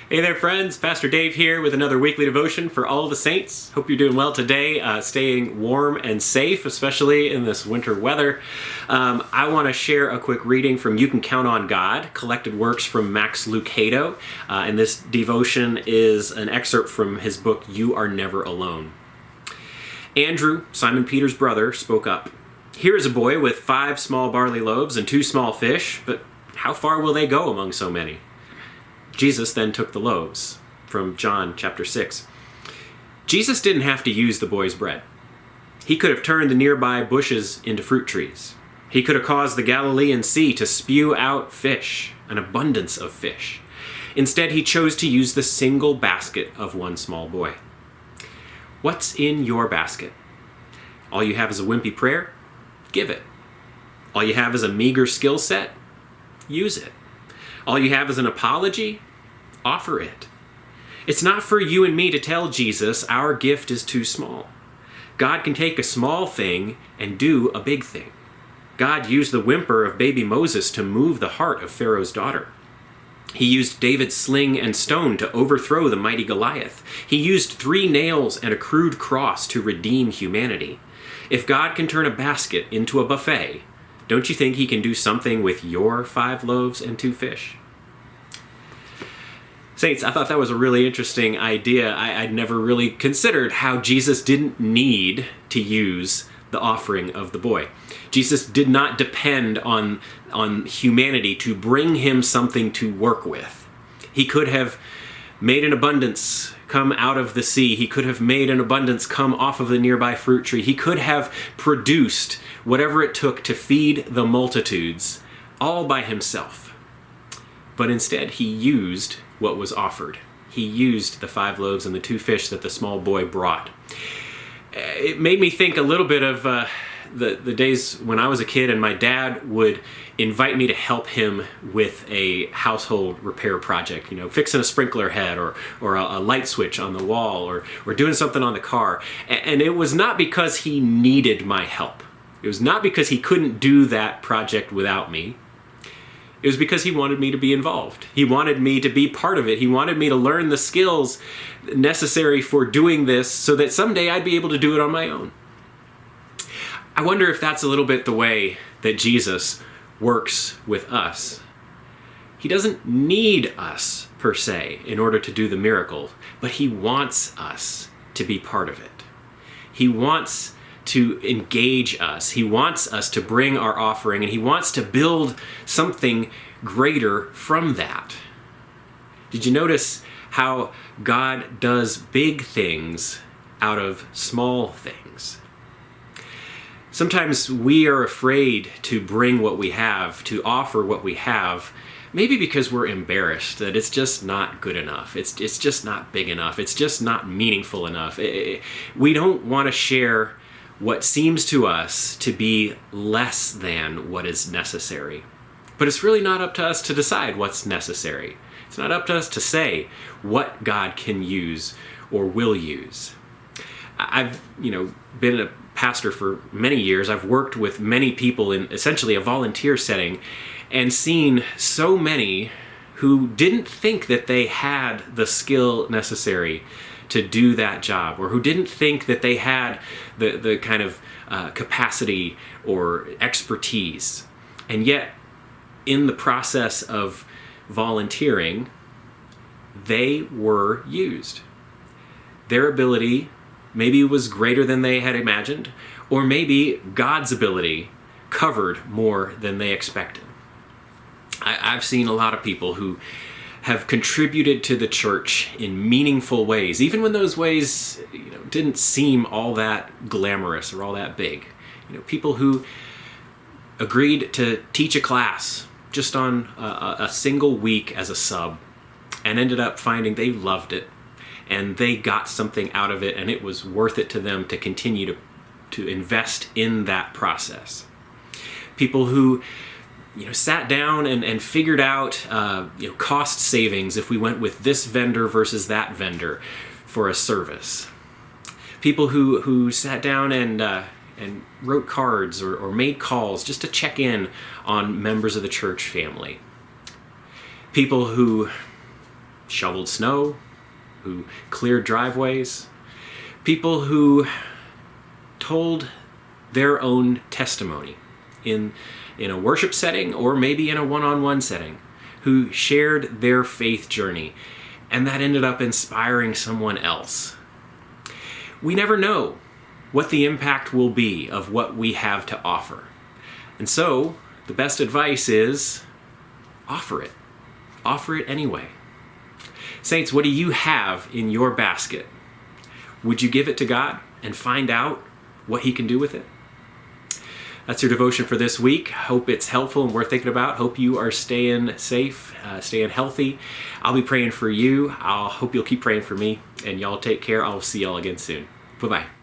Hey there, friends. Pastor Dave here with another weekly devotion for all the saints. Hope you're doing well today, staying warm and safe, especially in this winter weather. I want to share a quick reading from You Can Count on God, collected works from Max Lucado. And this devotion is an excerpt from his book, You Are Never Alone. Andrew, Simon Peter's brother, spoke up. Here is a boy with 5 small barley loaves and 2 small fish, but how far will they go among so many? Jesus then took the loaves, from John chapter 6. Jesus didn't have to use the boy's bread. He could have turned the nearby bushes into fruit trees. He could have caused the Galilean Sea to spew out fish, an abundance of fish. Instead, he chose to use the single basket of one small boy. What's in your basket? All you have is a wimpy prayer? Give it. All you have is a meager skill set? Use it. All you have is an apology? Offer it. It's not for you and me to tell Jesus our gift is too small. God can take a small thing and do a big thing. God used the whimper of baby Moses to move the heart of Pharaoh's daughter. He used David's sling and stone to overthrow the mighty Goliath. He used 3 nails and a crude cross to redeem humanity. If God can turn a basket into a buffet, don't you think he can do something with your 5 loaves and 2 fish? Saints, I thought that was a really interesting idea. I'd never really considered how Jesus didn't need to use the offering of the boy. Jesus did not depend on humanity to bring him something to work with. He could have made an abundance come out of the sea. He could have made an abundance come off of the nearby fruit tree. He could have produced whatever it took to feed the multitudes all by himself. But instead, he used what was offered. He used the 5 loaves and the 2 fish that the small boy brought. It made me think a little bit of the days when I was a kid and my dad would invite me to help him with a household repair project, fixing a sprinkler head or a light switch on the wall or doing something on the car. And it was not because he needed my help. It was not because he couldn't do that project without me. It was because he wanted me to be involved. He wanted me to be part of it. He wanted me to learn the skills necessary for doing this so that someday I'd be able to do it on my own. I wonder if that's a little bit the way that Jesus works with us. He doesn't need us, per se, in order to do the miracle, but he wants us to be part of it. He wants to engage us. He wants us to bring our offering, and he wants to build something greater from that. Did you notice how God does big things out of small things? Sometimes we are afraid to bring what we have, to offer what we have, maybe because we're embarrassed that it's just not good enough. It's just not big enough. It's just not meaningful enough. We don't want to share what seems to us to be less than what is necessary. But it's really not up to us to decide what's necessary. It's not up to us to say what God can use or will use. I've, been a pastor for many years. I've worked with many people in essentially a volunteer setting and seen so many who didn't think that they had the skill necessary to do that job, or who didn't think that they had the kind of capacity or expertise. And yet, in the process of volunteering, they were used. Their ability maybe was greater than they had imagined, or maybe God's ability covered more than they expected. I've seen a lot of people who have contributed to the church in meaningful ways, even when those ways didn't seem all that glamorous or all that big. People who agreed to teach a class just on a single week as a sub and ended up finding they loved it and they got something out of it and it was worth it to them to continue to invest in that process. People who sat down and figured out cost savings if we went with this vendor versus that vendor for a service. People who sat down and wrote cards or made calls just to check in on members of the church family. People who shoveled snow, who cleared driveways, people who told their own testimony in a worship setting or maybe in a one-on-one setting, who shared their faith journey, and that ended up inspiring someone else. We never know what the impact will be of what we have to offer. And so, the best advice is offer it. Offer it anyway. Saints, what do you have in your basket? Would you give it to God and find out what He can do with it? That's your devotion for this week. Hope it's helpful and worth thinking about. Hope you are staying safe, staying healthy. I'll be praying for you. I'll hope you'll keep praying for me. And y'all take care. I'll see y'all again soon. Bye-bye.